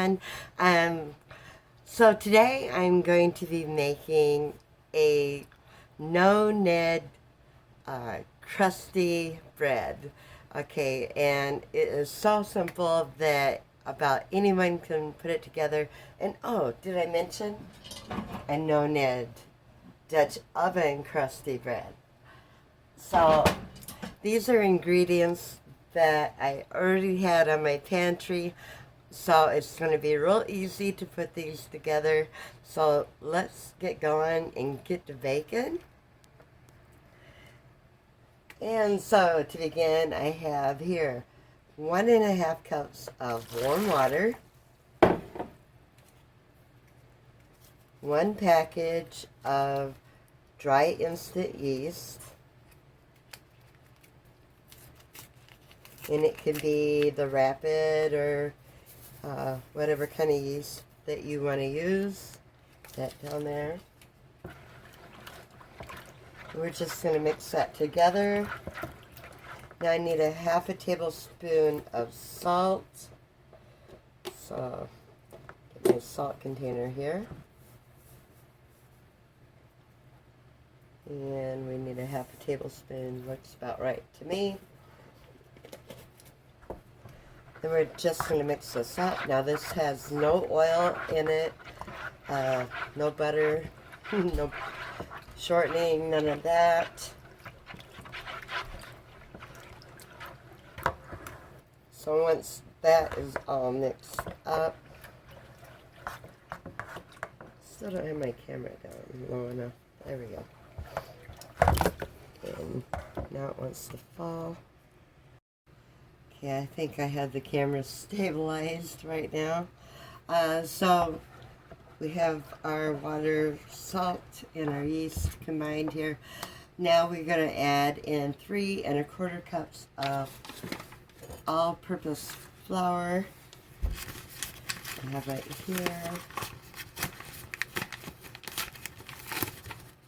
everyone. So today I'm going to be making a no-knead crusty bread. Okay, and it is so simple that about anyone can put it together. And oh, did I mention a no-knead Dutch oven crusty bread? So these are ingredients that I already had on my pantry, so it's going to be real easy to put these together. So let's get going and get to baking. And so to begin, I have here 1.5 cups of warm water, 1 package of dry instant yeast, and it can be the rapid or whatever kind of yeast that you want to use. That down there. We're just going to mix that together. Now I need 1/2 tablespoon of salt. So get my salt container here. And we need 1/2 tablespoon, looks about right to me. Then we're just going to mix this up. Now this has no oil in it, no butter, no shortening, none of that. So once that is all mixed up, still don't have my camera down low enough. There we go. And now it wants to fall. Okay, I think I have the camera stabilized right now. So we have our water, salt, and our yeast combined here. Now we're going to add in 3 1/4 cups of all-purpose flour. I have right here.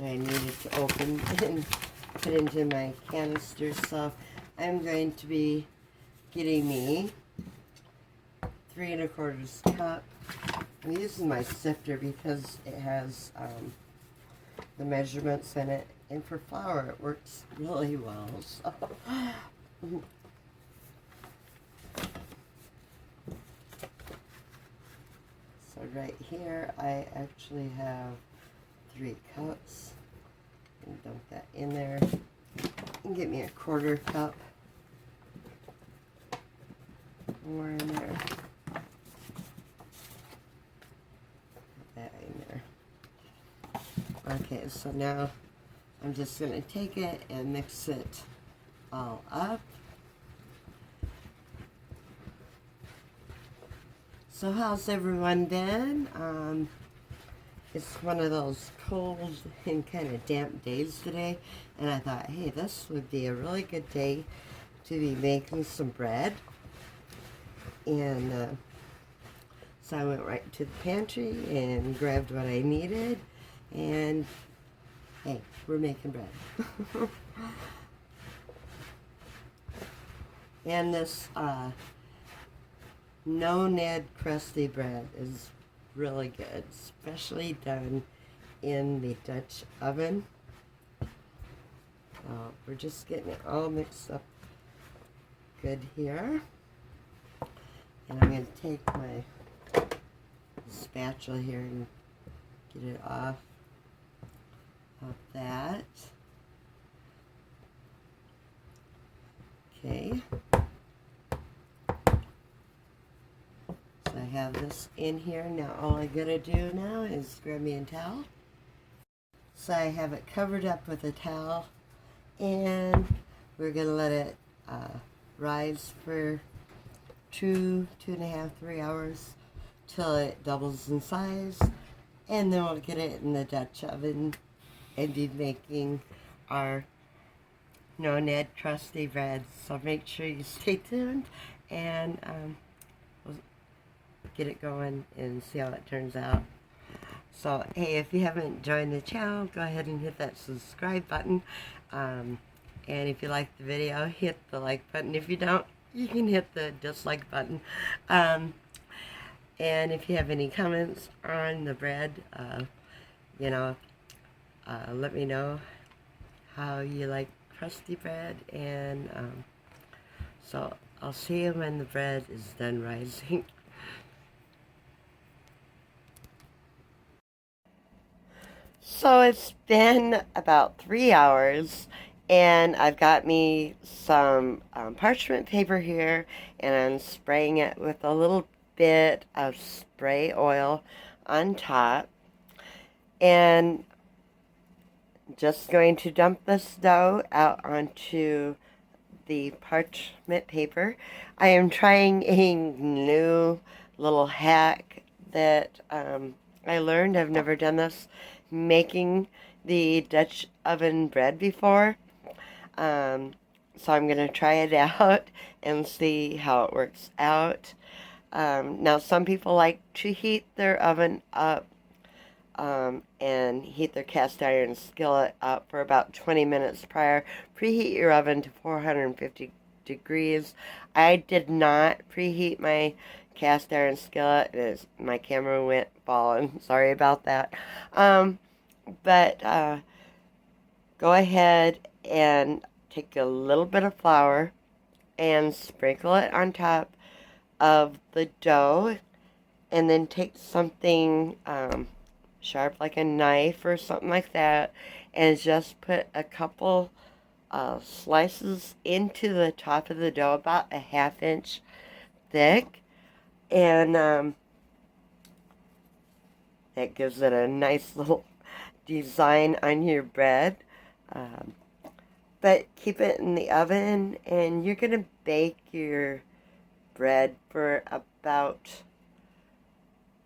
I needed to open and put into my canister, so I'm going to be getting me 3 1/4 cup. I'm using my sifter because it has the measurements in it, and for flour it works really well. So right here I actually have 3 cups. And dump that in there and get me 1/4 cup more in there. Put that in there. Okay, so now I'm just going to take it and mix it all up. So how's everyone been? It's one of those cold and kind of damp days today, and I thought, hey, this would be a really good day to be making some bread. And so I went right to the pantry and grabbed what I needed, and hey, we're making bread. And this no-knead crusty bread is really good, especially done in the Dutch oven. We're just getting it all mixed up good here. And I'm going to take my spatula here and get it off of that. Okay. So I have this in here. Now all I gotta do now is grab me a towel. So I have it covered up with a towel, and we're gonna let it rise for 2.5, 3 hours till it doubles in size, and then we'll get it in the Dutch oven and be making our no-knead crusty bread. So make sure you stay tuned, and we'll get it going and see how it turns out. So hey, if you haven't joined the channel, go ahead and hit that subscribe button, and if you like the video, hit the like button. If you don't, you can hit the dislike button. And if you have any comments on the bread, you know, let me know how you like crusty bread. And so I'll see you when the bread is done rising. So it's been about 3 hours, and I've got me some parchment paper here, and I'm spraying it with a little bit of spray oil on top, and just going to dump this dough out onto the parchment paper. I am trying a new little hack that I learned. I've never done this, making the Dutch oven bread before. So I'm going to try it out and see how it works out. Now, some people like to heat their oven up and heat their cast iron skillet up for about 20 minutes prior. Preheat your oven to 450 degrees. I did not preheat my cast iron skillet. My camera went falling. Sorry about that. But go ahead and take a little bit of flour and sprinkle it on top of the dough, and then take something sharp like a knife or something like that, and just put a couple slices into the top of the dough, about a ½ inch thick, and that gives it a nice little design on your bread. Um, but keep it in the oven, and you're going to bake your bread for about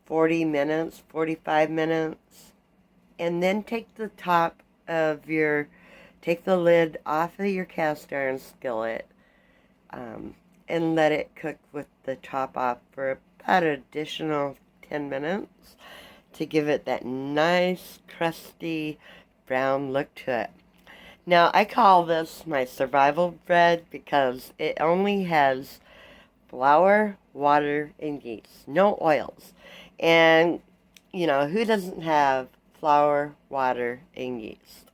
40 minutes, 45 minutes, and then take the lid off of your cast iron skillet, and let it cook with the top off for about an additional 10 minutes to give it that nice, crusty, brown look to it. Now, I call this my survival bread because it only has flour, water, and yeast. No oils. And, who doesn't have flour, water, and yeast?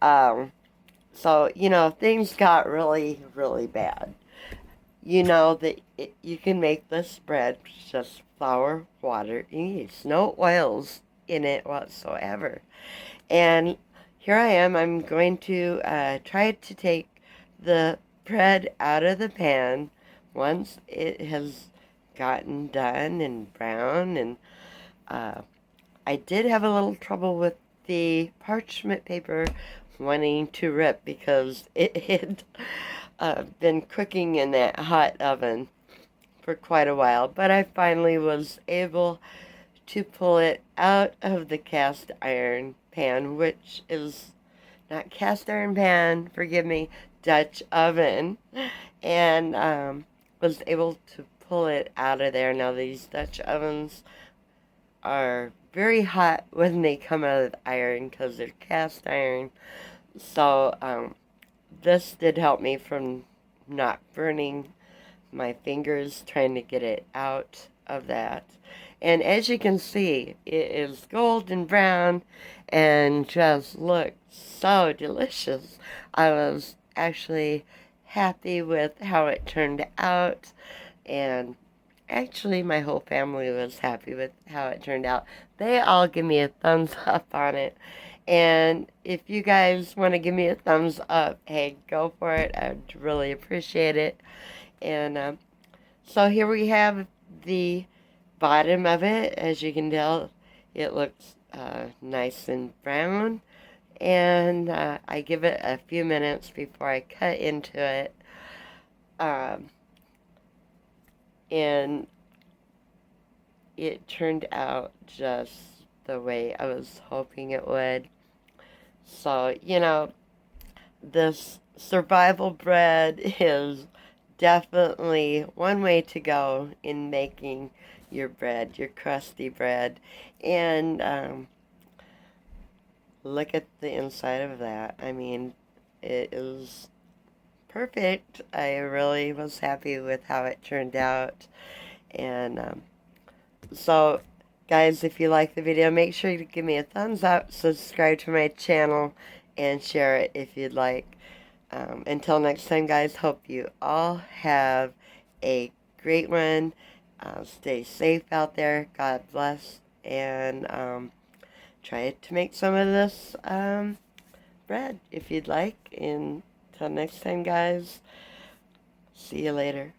So, things got really, really bad. You know that you can make this bread with just flour, water, and yeast. No oils in it whatsoever. And here I am. I'm going to try to take the bread out of the pan once it has gotten done and brown. And I did have a little trouble with the parchment paper wanting to rip because it had been cooking in that hot oven for quite a while. But I finally was able to pull it out of the cast iron pan, which is not cast iron pan, forgive me, Dutch oven, and was able to pull it out of there. Now, these Dutch ovens are very hot when they come out of the iron because they're cast iron. So this did help me from not burning my fingers trying to get it out of that. And as you can see, it is golden brown and just looks so delicious. I was actually happy with how it turned out, and actually my whole family was happy with how it turned out. They all give me a thumbs up on it. And if you guys want to give me a thumbs up, hey, go for it. I'd really appreciate it. And so here we have the bottom of it. As you can tell, it looks nice and brown. And I give it a few minutes before I cut into it. And it turned out just the way I was hoping it would. So, this survival bread is definitely one way to go in making your bread, your crusty bread. And look at the inside of that. I mean, it is perfect. I really was happy with how it turned out. And So, guys, if you like the video, make sure to give me a thumbs up, subscribe to my channel, and share it if you'd like. Until next time, guys, hope you all have a great one. Stay safe out there. God bless. And try to make some of this bread if you'd like. Until next time, guys, see you later.